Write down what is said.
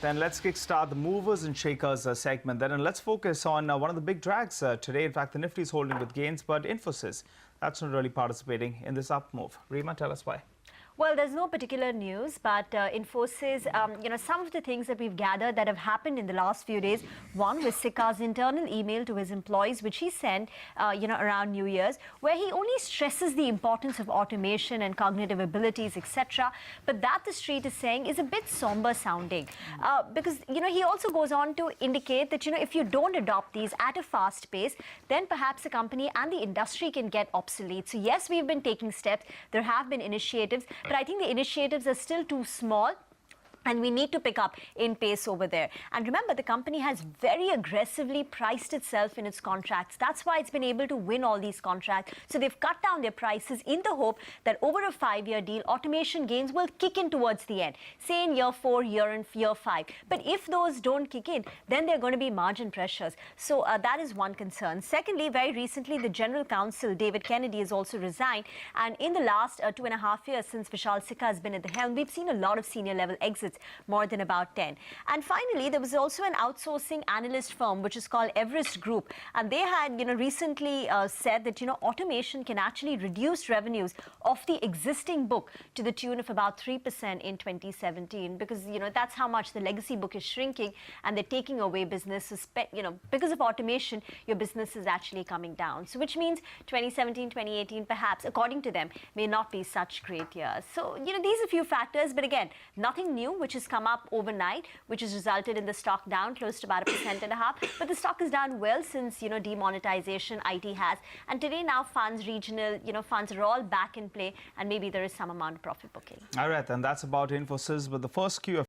then let's kickstart the movers and shakers segment then, and let's focus on one of the big drags today. In fact, the Nifty is holding with gains, but Infosys, that's not really participating in this up move. Reema, tell us why. Well, there's no particular news, but Infosys, some of the things that we've gathered that have happened in the last few days. One was Sikka's internal email to his employees, which he sent, around New Year's, where he only stresses the importance of automation and cognitive abilities, etc. But that, the street is saying, is a bit somber sounding, because, he also goes on to indicate that, if you don't adopt these at a fast pace, then perhaps the company and the industry can get obsolete. So yes, we've been taking steps. There have been initiatives. But I think the initiatives are still too small, and we need to pick up in pace over there. And remember, the company has very aggressively priced itself in its contracts. That's why it's been able to win all these contracts. So they've cut down their prices in the hope that over a 5-year deal, automation gains will kick in towards the end, say in year 4, year 5. But if those don't kick in, then there are going to be margin pressures. So that is one concern. Secondly, very recently, the General Counsel, David Kennedy, has also resigned. And in the last 2.5 years since Vishal Sikka has been at the helm, we've seen a lot of senior level exits, more than about 10. And finally, there was also an outsourcing analyst firm, which is called Everest Group. And they had, recently said that, automation can actually reduce revenues of the existing book to the tune of about 3% in 2017, because, that's how much the legacy book is shrinking, and they're taking away businesses, because of automation, your business is actually coming down. So which means 2017, 2018, perhaps, according to them, may not be such great years. So, these are a few factors, but again, nothing new, which has come up overnight, which has resulted in the stock down close to about 1.5%. But the stock is down well since, demonetization IT has. And today now funds, regional, funds are all back in play, and maybe there is some amount of profit booking. All right, and that's about Infosys, but the first cue of